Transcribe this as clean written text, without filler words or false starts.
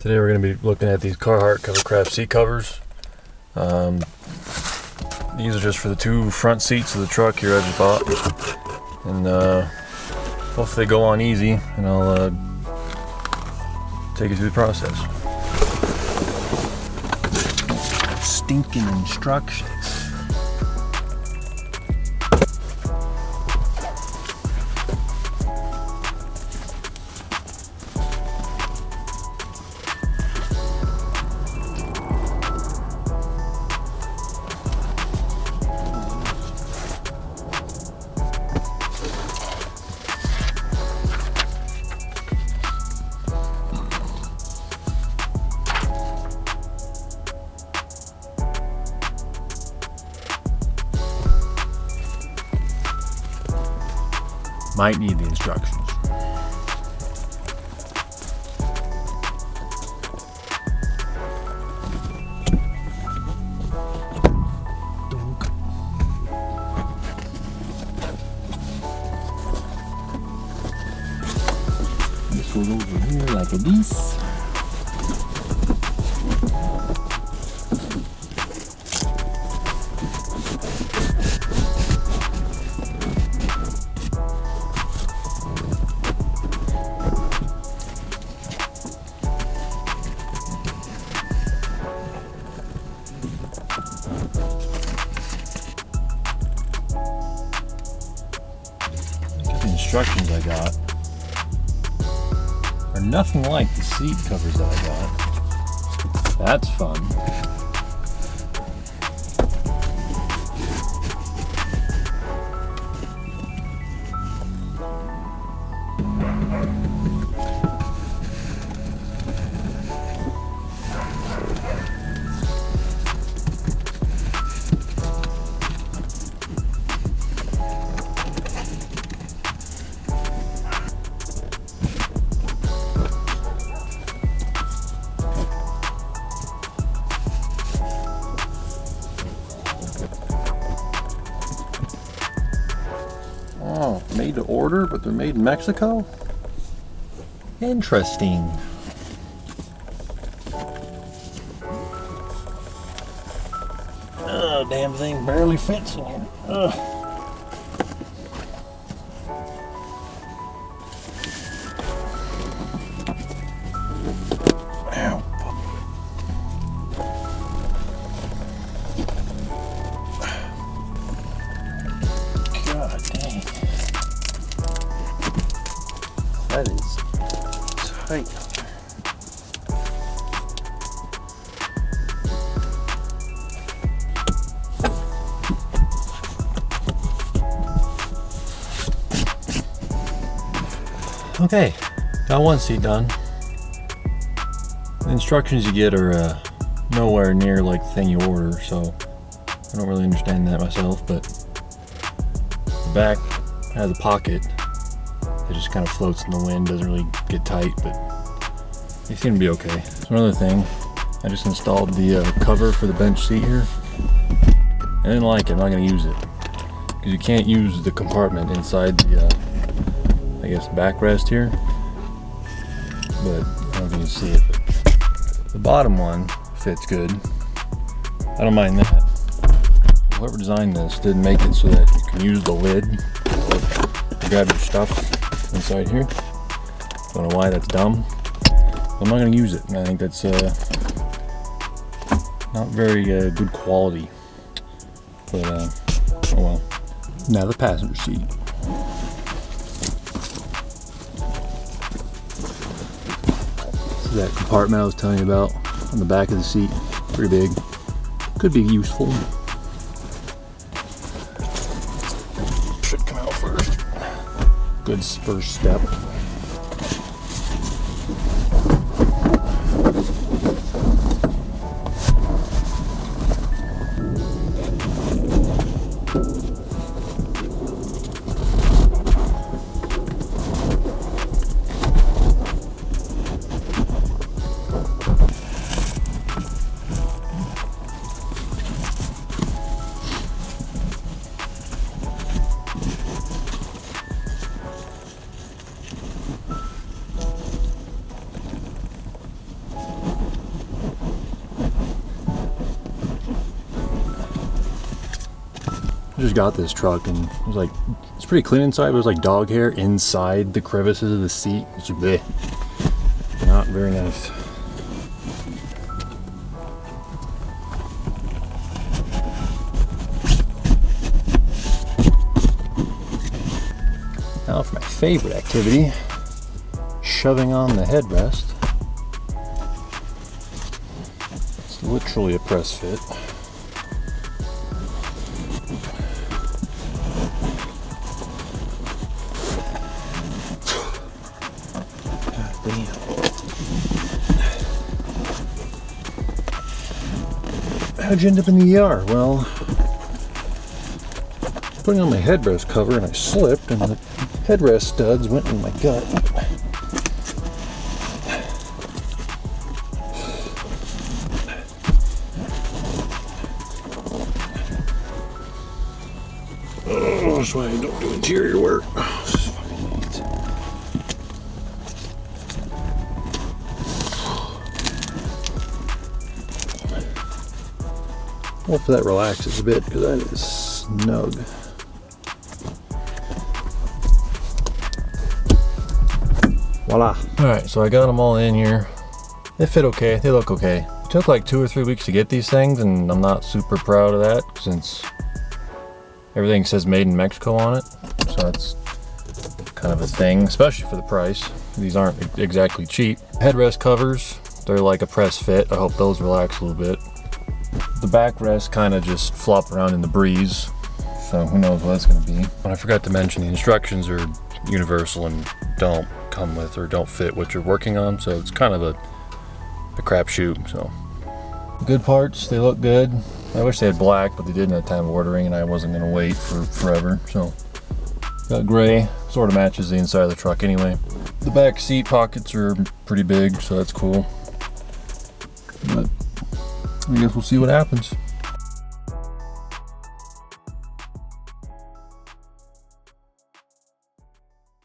Today we're going to be looking at these Carhartt Covercraft seat covers. These are just for the two front seats of the truck here I just bought. And hopefully they go on easy, and I'll take you through the process. Stinking instructions. Might need the instructions. This goes over here like a this. The instructions I got are nothing like the seat covers that I got. That's fun. Oh, made to order, but they're made in Mexico? Interesting. Oh, damn thing barely fits in here. Ugh. Ow. God dang. That is tight. Okay, got one seat done. The instructions you get are nowhere near like the thing you order, so I don't really understand that myself, but the back has a pocket. It just kind of floats in the wind, doesn't really get tight, but they seem to be okay. So another thing, I just installed the cover for the bench seat here. I didn't like it, I'm not going to use it. Because you can't use the compartment inside the, I guess, backrest here. But I don't think you can see it. But the bottom one fits good. I don't mind that. Whoever designed this didn't make it so that you can use the lid to grab your stuff inside here. Don't know why that's dumb. I'm not going to use it. I think that's not very good quality. But oh well. Now the passenger seat. This is that compartment I was telling you about on the back of the seat. Pretty big. Could be useful. Should come out first. Good first step. I just got this truck and it was like, it's pretty clean inside, but it was like dog hair inside the crevices of the seat. It's bleh. Not very nice. Now for my favorite activity, shoving on the headrest. It's literally a press fit. How'd you end up in the ER? Well, putting on my headrest cover and I slipped and the headrest studs went in my gut. Oh, that's why I don't do interior work. Oh, this is fucking neat. Hopefully that relaxes a bit because that is snug. Voila. Alright, so I got them all in here. They fit okay, they look okay. It took like 2 or 3 weeks to get these things and I'm not super proud of that since everything says made in Mexico on it. So that's kind of a thing, especially for the price. These aren't exactly cheap. Headrest covers, they're like a press fit. I hope those relax a little bit. The backrest kind of just flop around in the breeze, so who knows what it's going to be. But I forgot to mention the instructions are universal and don't come with or don't fit what you're working on, so it's kind of a crapshoot. So good parts, they look good. I wish they had black, but they didn't at the time of ordering, and I wasn't going to wait for forever. So got gray, sort of matches the inside of the truck anyway. The back seat pockets are pretty big, so that's cool. But I guess we'll see what happens.